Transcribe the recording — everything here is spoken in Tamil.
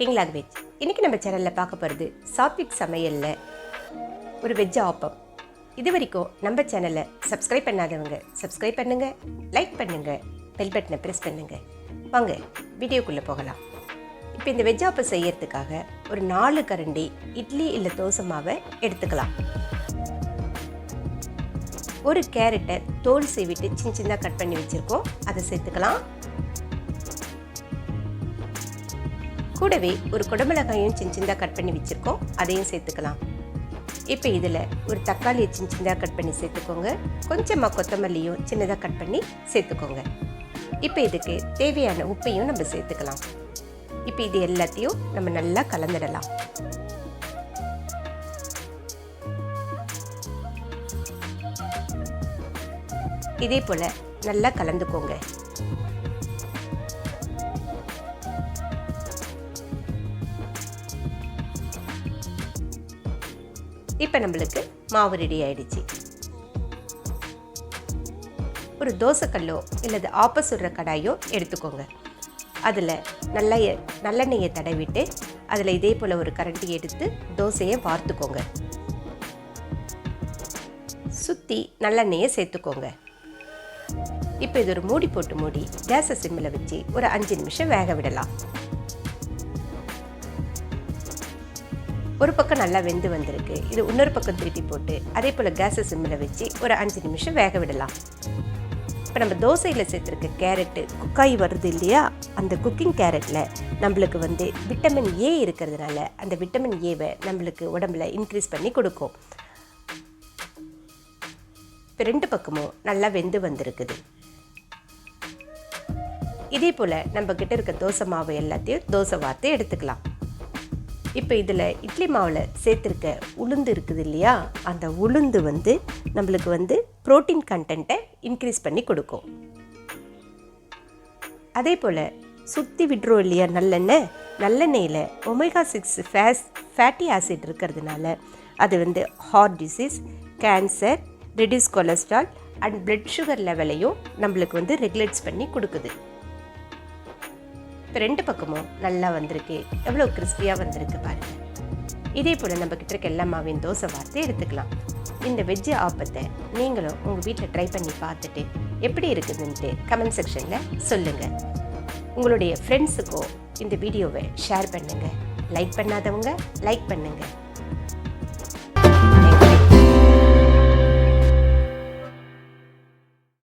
Cooking language. இன்றைக்கி நம்ம சேனலில் பார்க்க போகிறது சாத்விக் சமையலில் ஒரு வெஜ் ஆப்பம். இது வரைக்கும் நம்ம சேனலை சப்ஸ்கிரைப் பண்ணாதவங்க சப்ஸ்கிரைப் பண்ணுங்கள், லைக் பண்ணுங்கள், பெல் பட்டனை ப்ரெஸ் பண்ணுங்கள். வாங்க வீடியோக்குள்ளே போகலாம். இப்போ இந்த வெஜ் ஆப்பம் செய்யறதுக்காக ஒரு 4 கரண்டி இட்லி இல்லை தோசை மாவை எடுத்துக்கலாம். ஒரு கேரட்டை தோல் சீவிட்டு சின்ன சின்னதாக கட் பண்ணி வச்சுருக்கோம், அதை சேர்த்துக்கலாம். கூடவே ஒரு குடமிளகாயும் சின்ன சின்னதாக கட் பண்ணி வச்சுருக்கோம், அதையும் சேர்த்துக்கலாம். இப்போ இதில் ஒரு தக்காளியை சின்ன சின்னதாக கட் பண்ணி சேர்த்துக்கோங்க. கொஞ்சமாக கொத்தமல்லியும் சின்னதாக கட் பண்ணி சேர்த்துக்கோங்க. இப்போ இதுக்கு தேவையான உப்பையும் நம்ம சேர்த்துக்கலாம். இப்போ இது எல்லாத்தையும் நம்ம நல்லா கலந்துடலாம். இதே போல் நல்லா கலந்துக்கோங்க. இப்போ நம்மளுக்கு மாவு ரெடி ஆயிடுச்சு. ஒரு தோசைக்கல்லோ இல்லது ஆப்ப சுடுற கடாயோ எடுத்துக்கோங்க. அதில் நல்லெண்ணெயை தடவிட்டு அதில் இதே போல் ஒரு கரண்டி எடுத்து தோசையை வார்த்துக்கோங்க. சுற்றி நல்லெண்ணெயை சேர்த்துக்கோங்க. இப்போ இது ஒரு மூடி போட்டு மூடி கேஸை சிம்மில் வச்சு ஒரு 5 நிமிஷம் வேக விடலாம். ஒரு பக்கம் நல்லா வெந்து வந்திருக்கு. இது இன்னொரு பக்கம் திருப்பி போட்டு அதே போல் கேஸை சிம்மில் வச்சு ஒரு 5 நிமிஷம் வேக விடலாம். இப்போ நம்ம தோசையில் சேர்த்துருக்க கேரட்டு குக்காய் வருது இல்லையா, அந்த குக்கிங் கேரட்டில் நம்மளுக்கு விட்டமின் ஏ இருக்கிறதுனால அந்த விட்டமின் ஏவை நம்மளுக்கு உடம்புல இன்க்ரீஸ் பண்ணி கொடுக்கும். இப்போ 2 பக்கமும் நல்லா வெந்து வந்திருக்குது. இதே போல் நம்ம கிட்ட இருக்க தோசை மாவு எல்லாத்தையும் தோசை வார்த்து எடுத்துக்கலாம். இப்போ இதில் இட்லி மாவில் சேர்த்துருக்க உளுந்து இருக்குது இல்லையா, அந்த உளுந்து நம்மளுக்கு ப்ரோட்டீன் கண்டென்ட்டை இன்க்ரீஸ் பண்ணி கொடுக்கும். அதே போல் சுற்றி விடுறோம் இல்லையா நல்லெண்ணெயில் ஒமேகா 6 ஃபேட்டி ஆசிட் இருக்கிறதுனால அது heart disease, cancer, reduce cholesterol and blood sugar லெவலையும் நம்மளுக்கு ரெகுலேட்ஸ் பண்ணி கொடுக்குது. இப்போ 2 பக்கமும் நல்லா வந்திருக்கு. எவ்வளோ கிறிஸ்பியாக வந்திருக்கு பாருங்கள். இதே போல் நம்ம கிட்ட இருக்க எல்லா மாவையும் தோசை வார்த்து எடுத்துக்கலாம். இந்த வெஜ்ஜு ஆப்பத்தை நீங்களும் உங்கள் வீட்டில் ட்ரை பண்ணி பார்த்துட்டு எப்படி இருக்குதுன்ட்டு கமெண்ட் செக்ஷனில் சொல்லுங்கள். உங்களுடைய ஃப்ரெண்ட்ஸுக்கோ இந்த வீடியோவை ஷேர் பண்ணுங்கள். லைக் பண்ணாதவங்க லைக் பண்ணுங்கள்.